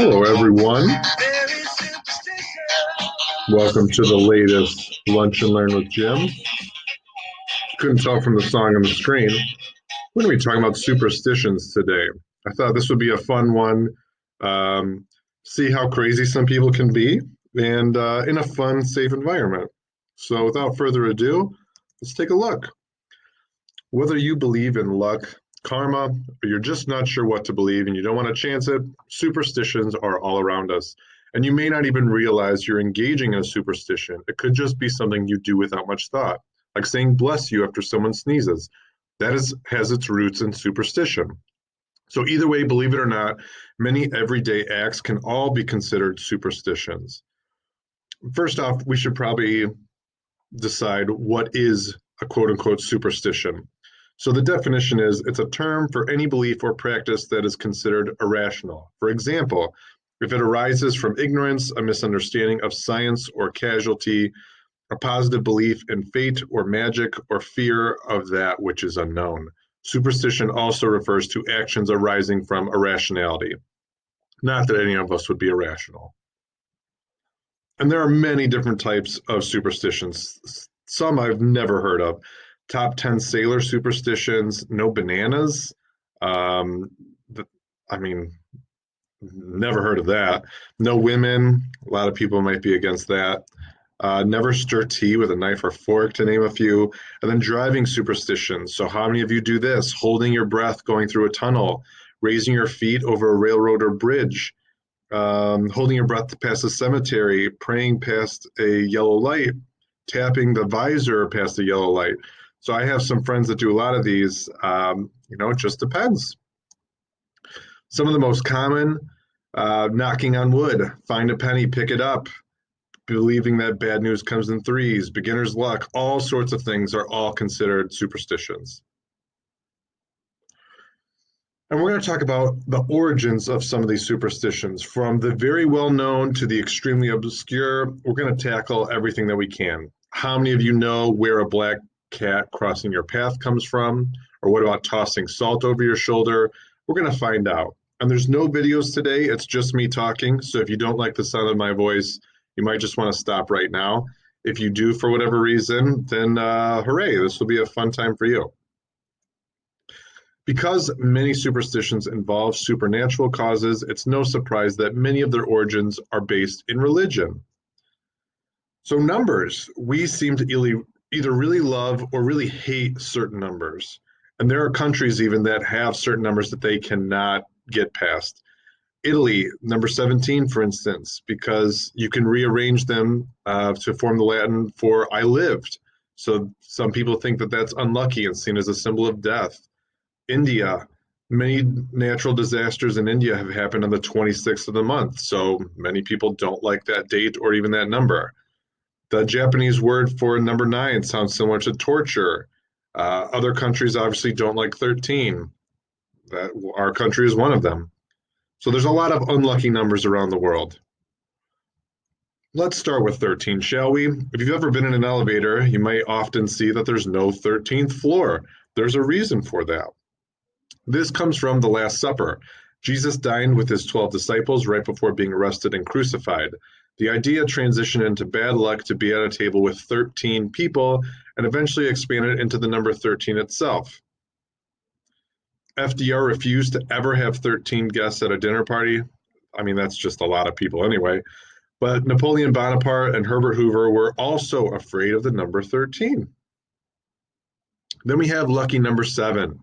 Hello, everyone. Welcome to the latest Lunch and Learn with Jim. Couldn't tell from the song on the screen. We're going to be talking about superstitions today. I thought this would be a fun one. See how crazy some people can be, and in a fun, safe environment. So without further ado, let's take a look. Whether you believe in luck, karma, or you're just not sure what to believe and you don't want to chance it, superstitions are all around us. And you may not even realize you're engaging in a superstition. It could just be something you do without much thought, like saying bless you after someone sneezes. That has its roots in superstition. So either way, believe it or not, many everyday acts can all be considered superstitions. First off, we should probably decide what is a quote-unquote superstition. So the definition is it's a term for any belief or practice that is considered irrational. For example, if it arises from ignorance, a misunderstanding of science or casualty, a positive belief in fate or magic, or fear of that which is unknown. Superstition also refers to actions arising from irrationality. Not that any of us would be irrational. And there are many different types of superstitions. Some I've never heard of. Top 10 sailor superstitions, no bananas. Never heard of that. No women, a lot of people might be against that. Never stir tea with a knife or fork, to name a few. And then driving superstitions. So how many of you do this? Holding your breath going through a tunnel, raising your feet over a railroad or bridge, holding your breath past a cemetery, praying past a yellow light, tapping the visor past a yellow light. So I have some friends that do a lot of these. It just depends. Some of the most common, knocking on wood, find a penny, pick it up, believing that bad news comes in threes, beginner's luck, all sorts of things are all considered superstitions. And we're going to talk about the origins of some of these superstitions, from the very well-known to the extremely obscure. We're going to tackle everything that we can. How many of you know where a black cat crossing your path comes from? Or what about tossing salt over your shoulder? We're going to find out. And there's no videos today. It's just me talking. So if you don't like the sound of my voice, you might just want to stop right now. If you do for whatever reason, then hooray, this will be a fun time for you. Because many superstitions involve supernatural causes, it's no surprise that many of their origins are based in religion. So numbers, we seem to either really love or really hate certain numbers. And there are countries even that have certain numbers that they cannot get past. Italy, number 17, for instance, because you can rearrange them to form the Latin for I lived. So some people think that that's unlucky and seen as a symbol of death. India, many natural disasters in India have happened on the 26th of the month. So many people don't like that date or even that number. The Japanese word for number 9 sounds similar to torture. Other countries obviously don't like 13. Our country is one of them. So there's a lot of unlucky numbers around the world. Let's start with 13, shall we? If you've ever been in an elevator, you might often see that there's no 13th floor. There's a reason for that. This comes from the Last Supper. Jesus dined with his 12 disciples right before being arrested and crucified. The idea transitioned into bad luck to be at a table with 13 people and eventually expanded into the number 13 itself. FDR refused to ever have 13 guests at a dinner party. I mean, that's just a lot of people anyway. But Napoleon Bonaparte and Herbert Hoover were also afraid of the number 13. Then we have lucky number 7.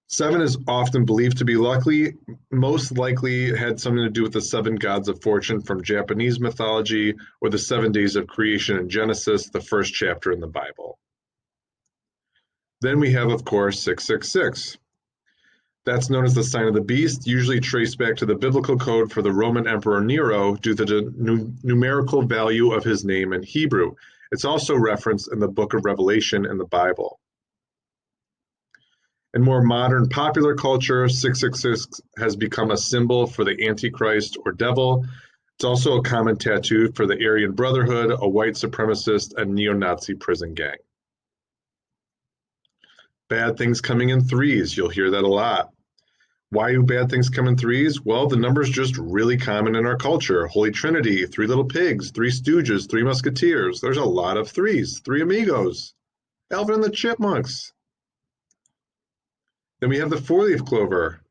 7 is often believed to be lucky, most likely had something to do with the 7 gods of fortune from Japanese mythology or the 7 days of creation in Genesis, the first chapter in the Bible. Then we have, of course, 666. That's known as the sign of the beast, usually traced back to the biblical code for the Roman Emperor Nero due to the numerical value of his name in Hebrew. It's also referenced in the book of Revelation in the Bible. In more modern popular culture, 666 has become a symbol for the Antichrist or devil. It's also a common tattoo for the Aryan Brotherhood, a white supremacist, and neo-Nazi prison gang. Bad things coming in threes, you'll hear that a lot. Why do bad things come in threes? Well, the number's just really common in our culture. Holy Trinity, Three Little Pigs, Three Stooges, Three Musketeers. There's a lot of threes. Three Amigos, Alvin and the Chipmunks. Then we have the four-leaf clover.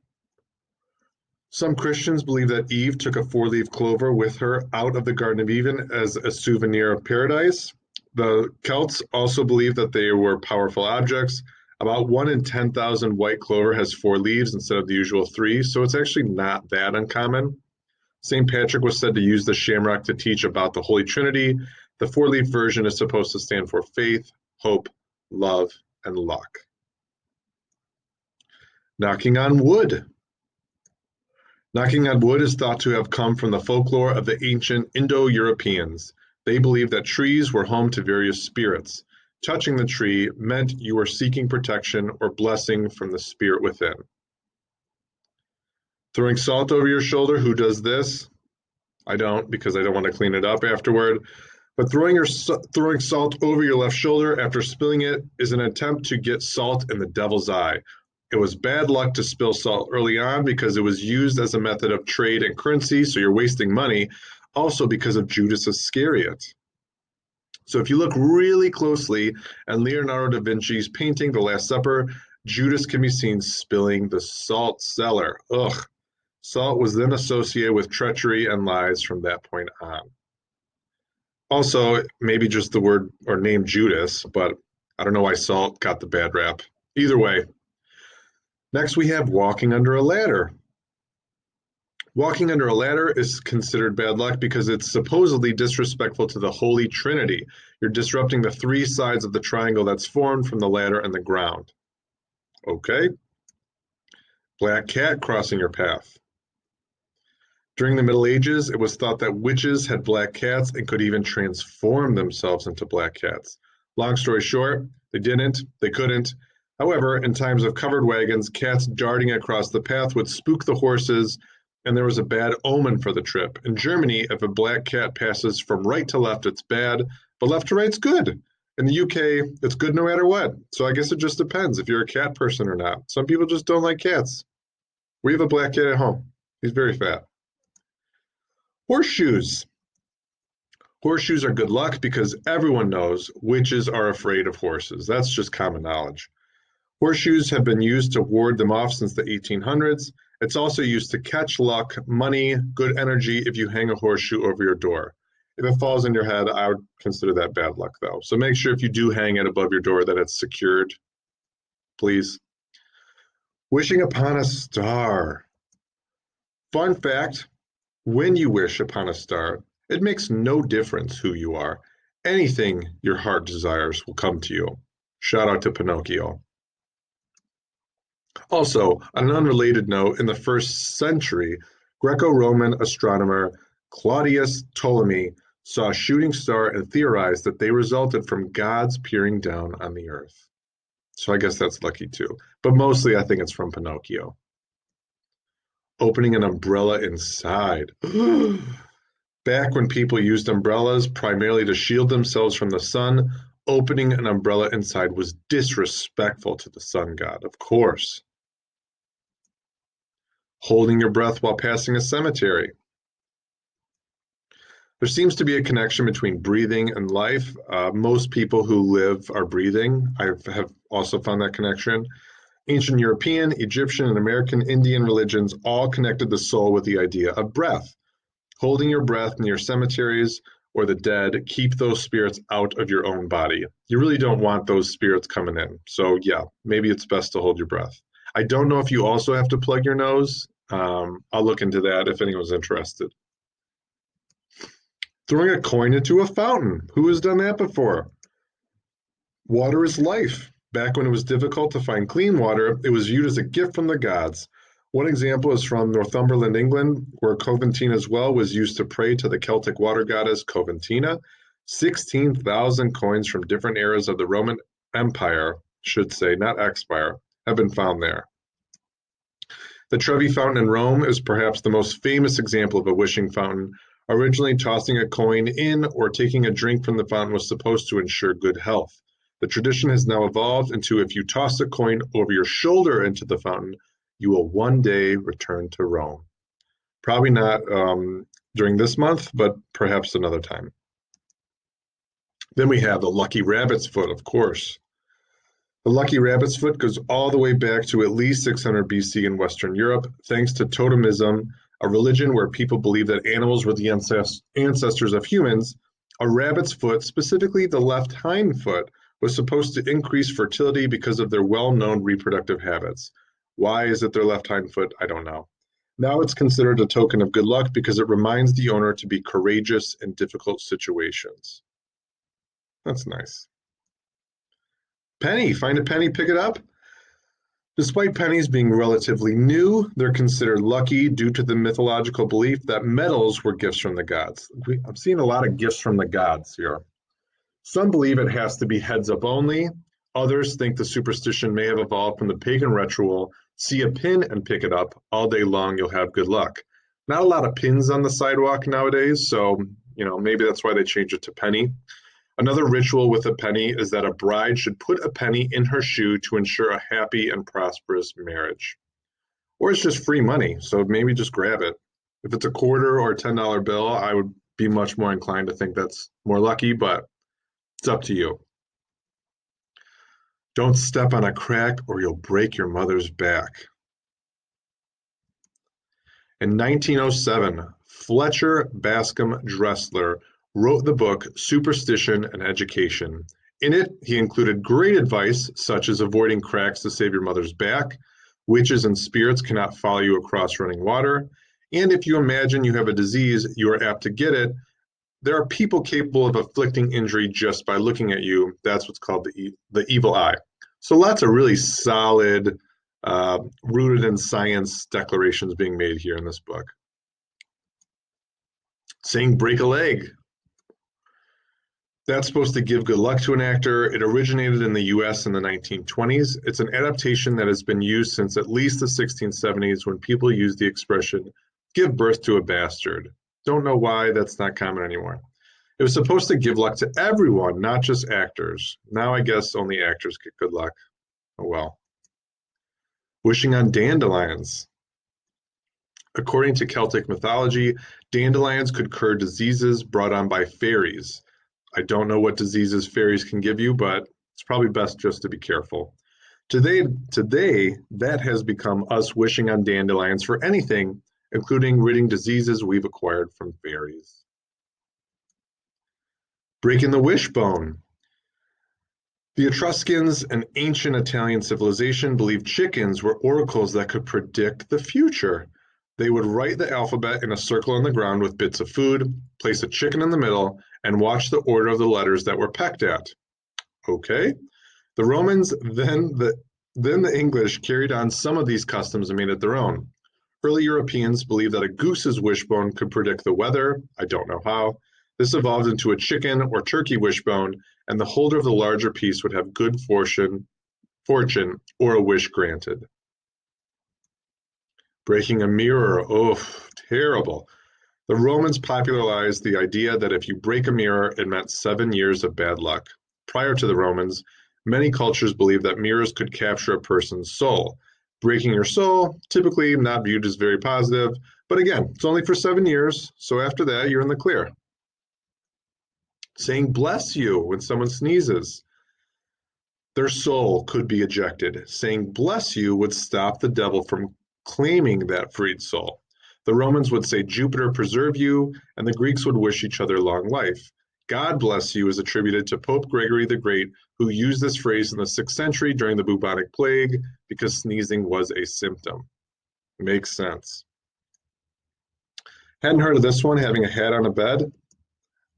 Some Christians believe that Eve took a four-leaf clover with her out of the Garden of Eden as a souvenir of paradise. The Celts also believe that they were powerful objects. About 1 in 10,000 white clover has 4 leaves instead of the usual 3, so it's actually not that uncommon. St. Patrick was said to use the shamrock to teach about the Holy Trinity. The 4-leaf version is supposed to stand for faith, hope, love, and luck. Knocking on wood. Knocking on wood is thought to have come from the folklore of the ancient Indo-Europeans. They believed that trees were home to various spirits. Touching the tree meant you were seeking protection or blessing from the spirit within. Throwing salt over your shoulder, who does this? I don't, because I don't want to clean it up afterward. But throwing salt over your left shoulder after spilling it is an attempt to get salt in the devil's eye. It was bad luck to spill salt early on because it was used as a method of trade and currency, so you're wasting money. Also because of Judas Iscariot. So if you look really closely at Leonardo da Vinci's painting, The Last Supper, Judas can be seen spilling the salt cellar. Ugh. Salt was then associated with treachery and lies from that point on. Also, maybe just the word or name Judas, but I don't know why salt got the bad rap. Either way. Next, we have walking under a ladder. Walking under a ladder is considered bad luck because it's supposedly disrespectful to the Holy Trinity. You're disrupting the 3 sides of the triangle that's formed from the ladder and the ground. Okay. Black cat crossing your path. During the Middle Ages, it was thought that witches had black cats and could even transform themselves into black cats. Long story short, they didn't, they couldn't. However, in times of covered wagons, cats darting across the path would spook the horses, and there was a bad omen for the trip. In Germany, if a black cat passes from right to left, it's bad, but left to right's good. In the UK, it's good no matter what. So I guess it just depends if you're a cat person or not. Some people just don't like cats. We have a black cat at home. He's very fat. Horseshoes. Horseshoes are good luck because everyone knows witches are afraid of horses. That's just common knowledge. Horseshoes have been used to ward them off since the 1800s. It's also used to catch luck, money, good energy if you hang a horseshoe over your door. If it falls in your head, I would consider that bad luck though. So make sure if you do hang it above your door that it's secured, please. Wishing upon a star. Fun fact, when you wish upon a star, it makes no difference who you are. Anything your heart desires will come to you. Shout out to Pinocchio. Also, on an unrelated note, in the 1st century, Greco-Roman astronomer Claudius Ptolemy saw a shooting star and theorized that they resulted from gods peering down on the earth. So I guess that's lucky too. But mostly I think it's from Pinocchio. Opening an umbrella inside. Back when people used umbrellas primarily to shield themselves from the sun, opening an umbrella inside was disrespectful to the sun god, of course. Holding your breath while passing a cemetery. There seems to be a connection between breathing and life. Most people who live are breathing. I have also found that connection. Ancient European, Egyptian, and American Indian religions all connected the soul with the idea of breath. Holding your breath near cemeteries or the dead keep those spirits out of your own body. You really don't want those spirits coming in. So yeah, maybe it's best to hold your breath. I don't know if you also have to plug your nose. I'll look into that if anyone's interested. Throwing a coin into a fountain. Who has done that before? Water is life. Back when it was difficult to find clean water, it was viewed as a gift from the gods. One example is from Northumberland, England, where Coventina's well was used to pray to the Celtic water goddess Coventina. 16,000 coins from different eras of the Roman Empire, should say, not Expire, have been found there. The Trevi Fountain in Rome is perhaps the most famous example of a wishing fountain. Originally, tossing a coin in or taking a drink from the fountain was supposed to ensure good health. The tradition has now evolved into if you toss a coin over your shoulder into the fountain, You will one day return to Rome. Probably not during this month, but perhaps another time. Then we have the lucky rabbit's foot, of course. The lucky rabbit's foot goes all the way back to at least 600 BC in Western Europe, thanks to totemism, a religion where people believe that animals were the ancestors of humans. A rabbit's foot, specifically the left hind foot, was supposed to increase fertility because of their well-known reproductive habits. Why is it their left hind foot? I don't know. Now it's considered a token of good luck because it reminds the owner to be courageous in difficult situations. That's nice. Penny, find a penny, pick it up. Despite pennies being relatively new, they're considered lucky due to the mythological belief that metals were gifts from the gods. I'm seeing a lot of gifts from the gods here. Some believe it has to be heads up only. Others think the superstition may have evolved from the pagan ritual, see a pin and pick it up, all day long you'll have good luck. Not a lot of pins on the sidewalk nowadays, so maybe that's why they changed it to penny. Another ritual with a penny is that a bride should put a penny in her shoe to ensure a happy and prosperous marriage. Or it's just free money, so maybe just grab it. If it's a quarter or a $10 bill, I would be much more inclined to think that's more lucky, but it's up to you. Don't step on a crack or you'll break your mother's back. In 1907, Fletcher Bascom Dressler wrote the book Superstition and Education. In it, he included great advice, such as avoiding cracks to save your mother's back, witches and spirits cannot follow you across running water, and if you imagine you have a disease, you are apt to get it. There are people capable of inflicting injury just by looking at you. That's what's called the evil eye. So lots of really solid, rooted in science declarations being made here in this book. Saying break a leg. That's supposed to give good luck to an actor. It originated in the US in the 1920s. It's an adaptation that has been used since at least the 1670s when people used the expression, give birth to a bastard. Don't know why that's not common anymore. It was supposed to give luck to everyone, not just actors. Now I guess only actors get good luck. Oh well. Wishing on dandelions. According to Celtic mythology, dandelions could cure diseases brought on by fairies. I don't know what diseases fairies can give you, but it's probably best just to be careful. Today, that has become us wishing on dandelions for anything, including ridding diseases we've acquired from fairies. Breaking the wishbone. The Etruscans, an ancient Italian civilization, believed chickens were oracles that could predict the future. They would write the alphabet in a circle on the ground with bits of food, place a chicken in the middle, and watch the order of the letters that were pecked at. Okay. The Romans, then the English carried on some of these customs and made it their own. Early Europeans believed that a goose's wishbone could predict the weather. I don't know how. This evolved into a chicken or turkey wishbone, and the holder of the larger piece would have good fortune or a wish granted. Breaking a mirror. Oh, terrible. The Romans popularized the idea that if you break a mirror, it meant 7 years of bad luck. Prior to the Romans, many cultures believed that mirrors could capture a person's soul. Breaking your soul, typically not viewed as very positive, but again, it's only for 7 years, so after that, you're in the clear. Saying bless you when someone sneezes. Their soul could be ejected. Saying bless you would stop the devil from claiming that freed soul. The Romans would say Jupiter preserve you, and the Greeks would wish each other long life. God bless you is attributed to Pope Gregory the Great, who used this phrase in the 6th century during the bubonic plague because sneezing was a symptom. Makes sense. Hadn't heard of this one, having a hat on a bed.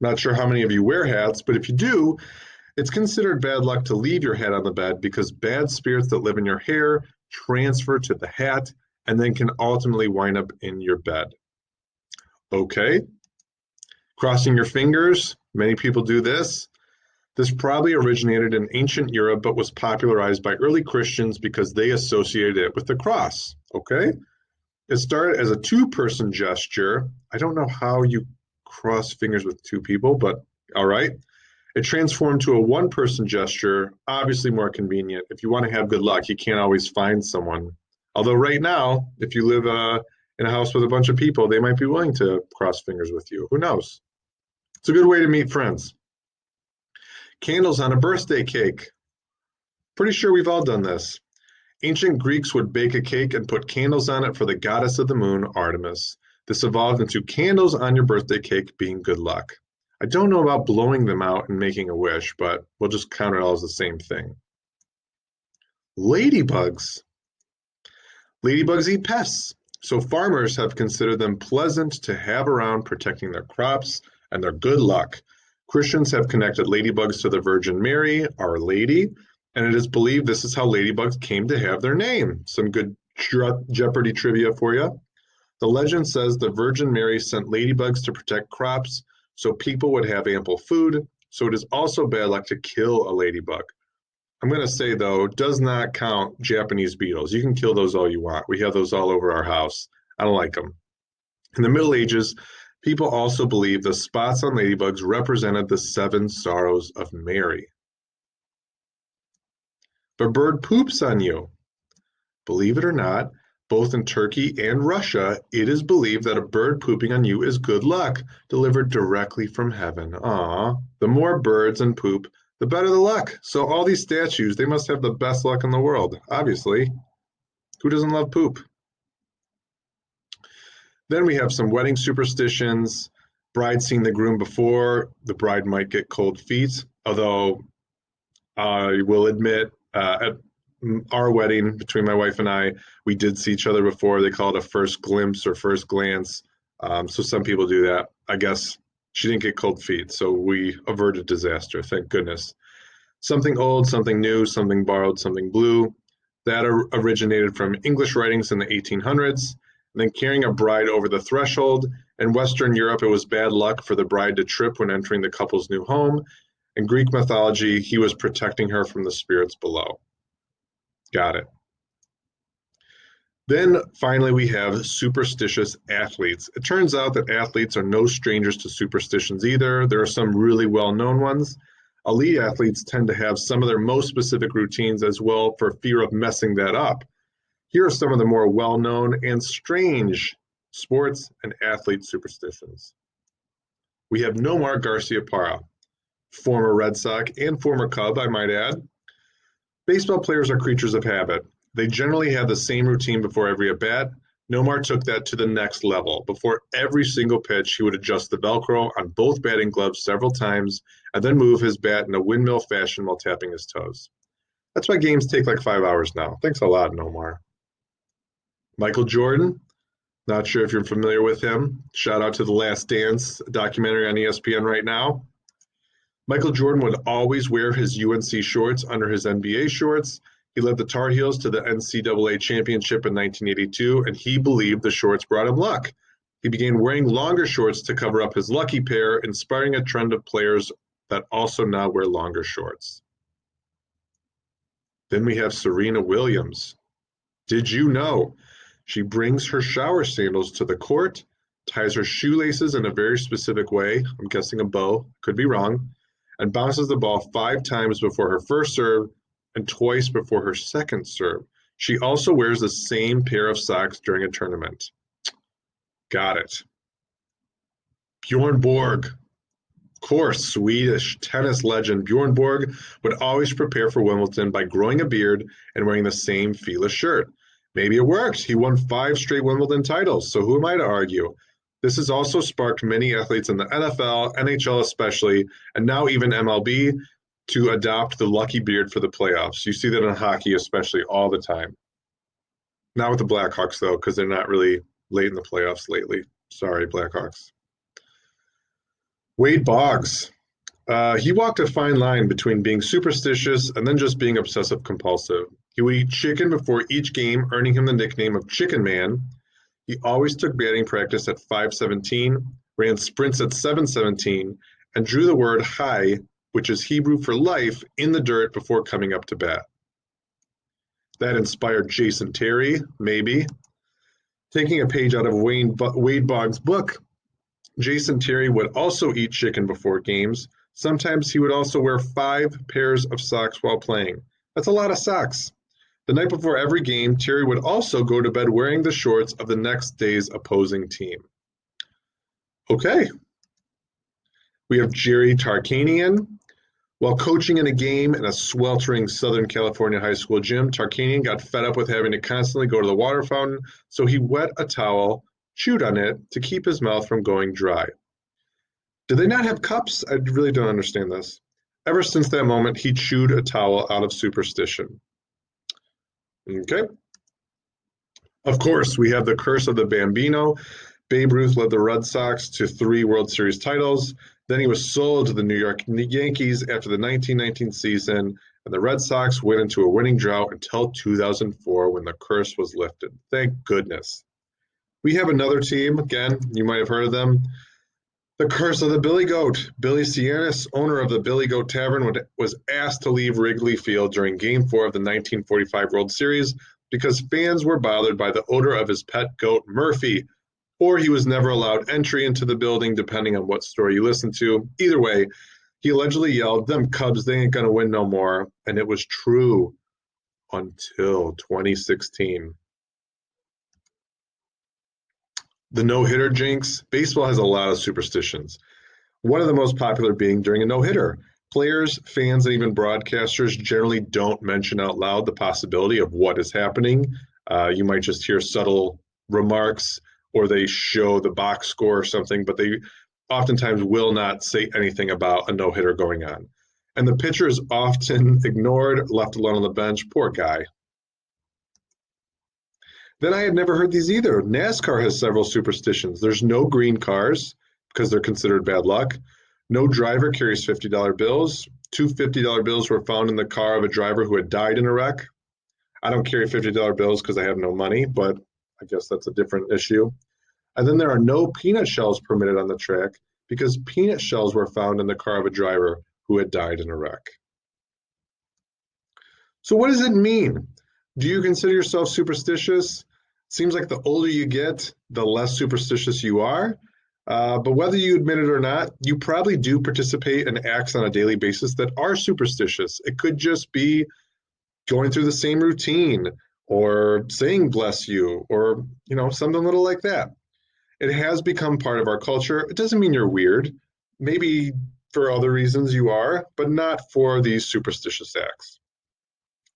Not sure how many of you wear hats, but if you do, it's considered bad luck to leave your hat on the bed because bad spirits that live in your hair transfer to the hat and then can ultimately wind up in your bed. Okay. Crossing your fingers. Many people do this. This probably originated in ancient Europe, but was popularized by early Christians because they associated it with the cross. Okay. It started as a two-person gesture. I don't know how you cross fingers with two people, but all right. It transformed to a one-person gesture, obviously more convenient. If you want to have good luck, you can't always find someone Although right now, if you live in a house with a bunch of people, they might be willing to cross fingers with you. Who knows? It's a good way to meet friends. Candles on a birthday cake. Pretty sure we've all done this. Ancient Greeks would bake a cake and put candles on it for the goddess of the moon, Artemis. This evolved into candles on your birthday cake being good luck. I don't know about blowing them out and making a wish, but we'll just count it all as the same thing. Ladybugs. Ladybugs eat pests, so farmers have considered them pleasant to have around, protecting their crops and their good luck. Christians have connected ladybugs to the Virgin Mary, Our Lady, and it is believed this is how ladybugs came to have their name. Some good Jeopardy trivia for you. The legend says the Virgin Mary sent ladybugs to protect crops so people would have ample food, so it is also bad luck to kill a ladybug. I'm going to say, though, does not count Japanese beetles. You can kill those all you want. We have those all over our house. I don't like them. In the Middle Ages, people also believed the spots on ladybugs represented the 7 sorrows of Mary. If a bird poops on you, believe it or not, both in Turkey and Russia, it is believed that a bird pooping on you is good luck, delivered directly from heaven. Aw, the more birds and poop, the better the luck. So all these statues, they must have the best luck in the world, obviously. Who doesn't love poop? Then we have some wedding superstitions. Bride seeing the groom before, the bride might get cold feet. Although I will admit, at our wedding between my wife and I, we did see each other before. They call it a first glimpse or first glance. So some people do that. I guess she didn't get cold feet, so we averted disaster, thank goodness. Something old, something new, something borrowed, something blue. That originated from English writings in the 1800s. And then carrying a bride over the threshold. In Western Europe, it was bad luck for the bride to trip when entering the couple's new home. In Greek mythology, he was protecting her from the spirits below. Got it. Then finally, we have superstitious athletes. It turns out that athletes are no strangers to superstitions either. There are some really well-known ones. Elite athletes tend to have some of their most specific routines as well for fear of messing that up. Here are some of the more well-known and strange sports and athlete superstitions. We have NOMAR Garciaparra, former Red Sox and former Cub, I might add. Baseball players are creatures of habit. They generally have the same routine before every at-bat. Nomar took that to the next level. Before every single pitch, he would adjust the Velcro on both batting gloves several times and then move his bat in a windmill fashion while tapping his toes. That's why games take like 5 hours now. Thanks a lot, Nomar. Michael Jordan, not sure if you're familiar with him. Shout out to The Last Dance documentary on ESPN right now. Michael Jordan would always wear his UNC shorts under his NBA shorts. He led the Tar Heels to the NCAA championship in 1982, and he believed the shorts brought him luck. He began wearing longer shorts to cover up his lucky pair, inspiring a trend of players that also now wear longer shorts. Then we have Serena Williams. Did you know she brings her shower sandals to the court, ties her shoelaces in a very specific way, I'm guessing a bow, could be wrong, and bounces the ball 5 times before her first serve and twice before her second serve. She also wears the same pair of socks during a tournament. Got it. Bjorn Borg. Of course, Swedish tennis legend Bjorn Borg would always prepare for Wimbledon by growing a beard and wearing the same Fila shirt. Maybe it worked. He won 5 straight Wimbledon titles, so who am I to argue? This has also sparked many athletes in the NFL, NHL especially, and now even MLB, to adopt the lucky beard for the playoffs. You see that in hockey especially all the time. Not with the Blackhawks, though, because they're not really late in the playoffs lately. Sorry, Blackhawks. Wade Boggs. He walked a fine line between being superstitious and then just being obsessive-compulsive. He would eat chicken before each game, earning him the nickname of Chicken Man. He always took batting practice at 5:17, ran sprints at 7:17, and drew the word Chai, which is Hebrew for life, in the dirt before coming up to bat. That inspired Jason Terry, maybe. Taking a page out of Wade Boggs' book, Jason Terry would also eat chicken before games. Sometimes he would also wear 5 pairs of socks while playing. That's a lot of socks. The night before every game, Terry would also go to bed wearing the shorts of the next day's opposing team. Okay. We have Jerry Tarkanian. While coaching in a game in a sweltering Southern California high school gym, Tarkanian got fed up with having to constantly go to the water fountain, so he wet a towel, chewed on it to keep his mouth from going dry. Do they not have cups? I really don't understand this. Ever since that moment, he chewed a towel out of superstition. Okay. Of course, we have the curse of the Bambino. Babe Ruth led the Red Sox to 3 World Series titles. Then he was sold to the New York Yankees after the 1919 season, and the Red Sox went into a winning drought until 2004 when the curse was lifted. Thank goodness. We have another team, again, you might have heard of them. The curse of the Billy Goat. Billy Cianis, owner of the Billy Goat Tavern, was asked to leave Wrigley Field during Game 4 of the 1945 World Series because fans were bothered by the odor of his pet goat, Murphy, or he was never allowed entry into the building, depending on what story you listen to. Either way, he allegedly yelled, "Them Cubs, they ain't gonna win no more," and it was true until 2016. The no-hitter jinx. Baseball has a lot of superstitions. One of the most popular being during a no-hitter. Players, fans, and even broadcasters generally don't mention out loud the possibility of what is happening. You might just hear subtle remarks, or they show the box score or something, but they oftentimes will not say anything about a no-hitter going on. And the pitcher is often ignored, left alone on the bench. Poor guy. Then I had never heard these either. NASCAR has several superstitions. There's no green cars because they're considered bad luck. No driver carries $50 bills. 2 $50 bills were found in the car of a driver who had died in a wreck. I don't carry $50 bills because I have no money, but I guess that's a different issue. And then there are no peanut shells permitted on the track because peanut shells were found in the car of a driver who had died in a wreck. So what does it mean? Do you consider yourself superstitious? Seems like the older you get, the less superstitious you are. But whether you admit it or not, you probably do participate in acts on a daily basis that are superstitious. It could just be going through the same routine or saying bless you or, something little like that. It has become part of our culture. It doesn't mean you're weird. Maybe for other reasons you are, but not for these superstitious acts.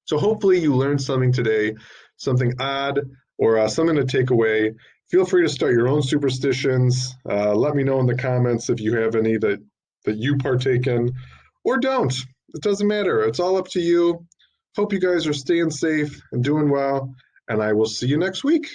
So hopefully you learned something today, something odd or something to take away. Feel free to start your own superstitions. Let me know in the comments if you have any that you partake in or don't. It doesn't matter. It's all up to you. Hope you guys are staying safe and doing well, and I will see you next week.